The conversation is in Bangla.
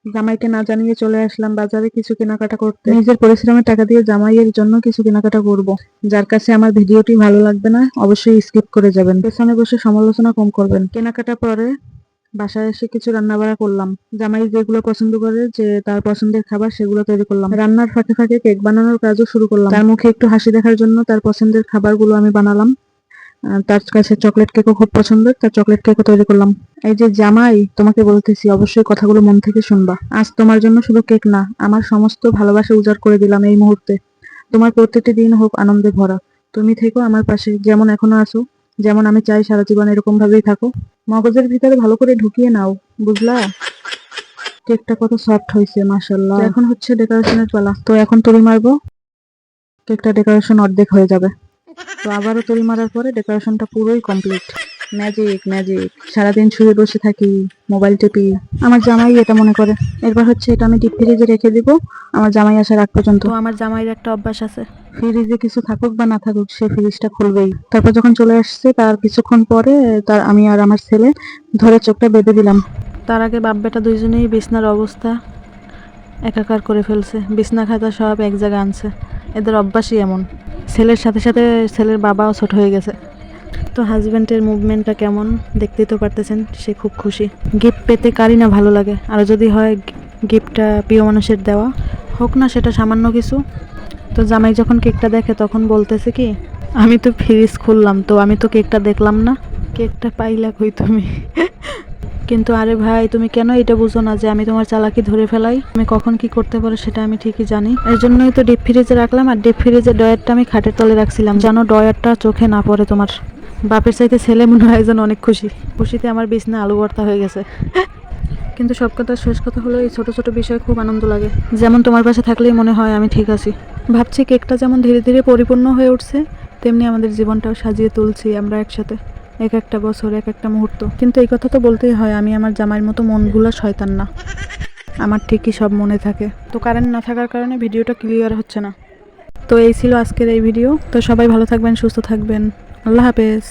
জামাইকে না জানিয়ে চলে আসলাম বাজারে কিছু কেনাকাটা করতে। নিজের পরিশ্রমের টাকা দিয়ে জামাইয়ের জন্য কিছু কেনাকাটা করব। যার কাছে আমার ভিডিওটি ভালো লাগবে না অবশ্যই স্কিপ করে যাবেন, পেছনে বসে সমালোচনা কম করবেন। কেনাকাটা পরে বাসায় এসে কিছু রান্না বাড়া করলাম। জামাই যেগুলো পছন্দ করে, যে তার পছন্দের খাবার, সেগুলো তৈরি করলাম। রান্নার ফাঁকে ফাঁকে কেক বানানোর কাজও শুরু করলাম। তার মুখে একটু হাসি দেখার জন্য তার পছন্দের খাবারগুলো আমি বানালাম। তার কাছে চকলেট কেকও খুব পছন্দের, তার চকলেট কেকও তৈরি করলাম। এই যে জামাই, তোমাকে বলতেছি অবশ্যই কথাগুলো মন থেকে শুনবা। আজ তোমার জন্য শুধু কেক না, আমার সমস্ত ভালোবাসা উজাড় করে দিলাম এই মুহূর্তে। তোমার প্রত্যেকটি দিন হোক আনন্দে ভরা। তুমি থেকো আমার পাশে, যেমন এখনো আছো, যেমন আমি চাই সারা জীবন এরকম ভাবেই থাকো। মগজের ভিতরে ভালো করে ঢুকিয়ে নাও, বুঝলা? কেকটা কত সফট হয়েছে মাশাআল্লাহ। এখন হচ্ছে ডেকোরেশনের পালা। তো এখন তুড়ি মারবো, কেকটা ডেকোরেশন অর্ধেক হয়ে যাবে। তো আবারও তুড়ি মারার পরে ডেকোরেশনটা পুরোই কমপ্লিট। ম্যাজিক ম্যাজিক, সারাদিন শুয়ে বসে থাকি, মোবাইল টিপি, আমার জামাই এটা মনে করে। এরপর হচ্ছে এটা আমি ডিপ ফ্রিজে রেখে দিব আমার জামাই আসার আগ পর্যন্ত। তো আমার জামাইয়ের একটা অভ্যাস আছে, ফ্রিজে কিছু থাকুক বা না থাকুক সে ফ্রিজটা খুলবেই। তারপর যখন চলে আসছে তার কিছুক্ষণ পরে আমি আর আমার ছেলে ধরে চোখটা বেঁধে দিলাম। তার আগে বাপ বেটা দুইজনেই বিছনার অবস্থা একাকার করে ফেলছে, বিছনা খাতা সব এক জায়গায় আনছে। এদের অভ্যাসই এমন। ছেলের সাথে সাথে ছেলের বাবাও ছোট হয়ে গেছে। তো হাজব্যান্ডের মুভমেন্টটা কেমন দেখতেই তো পারতেছেন, সে খুব খুশি। গিফট পেতে কারই না ভালো লাগে, আর যদি হয় গিফটটা প্রিয় মানুষের দেওয়া, হোক না সেটা সামান্য কিছু। তো জামাই যখন কেকটা দেখে তখন বলতেছে কি, আমি তো ফ্রিজ খুললাম, তো আমি তো কেকটা দেখলাম না, কেকটা পাইলা কই তুমি? কিন্তু আরে ভাই, তুমি কেন এটা বুঝো না যে আমি তোমার চালাকি ধরে ফেলাই? আমি কখন কি করতে পারো সেটা আমি ঠিকই জানি। এর জন্যই তো ডিপ ফ্রিজে রাখলাম, আর ডিপ ফ্রিজের ডয়ারটা আমি খাটের তলে রাখছিলাম যেন ডয়ারটা চোখে না পড়ে তোমার। বাপের চাইতে ছেলে মনে হয় যেন অনেক খুশি। খুশিতে আমার বিছনা আলু ভর্তা হয়ে গেছে। কিন্তু সব কথা শেষ কথা হলো, এই ছোট ছোট বিষয়ে খুব আনন্দ লাগে। যেমন তোমার পাশে থাকলেই মনে হয় আমি ঠিক আছি। ভাবছি কেকটা যেমন ধীরে ধীরে পরিপূর্ণ হয়ে উঠছে, তেমনি আমাদের জীবনটাও সাজিয়ে তুলছি আমরা একসাথে, এক একটা বছর, এক একটা মুহূর্ত। কিন্তু এই কথা তো বলতেই হয়, আমি আমার জামাইয়ের মতো মন ভুলা শয়তান না। আমার ঠিকই সব মনে থাকে। তো কারেন্ট না থাকার কারণে ভিডিওটা ক্লিয়ার হচ্ছে না। তো এই ছিল আজকের এই ভিডিও। তো সবাই ভালো থাকবেন, সুস্থ থাকবেন। আল্লাহ হাফেজ।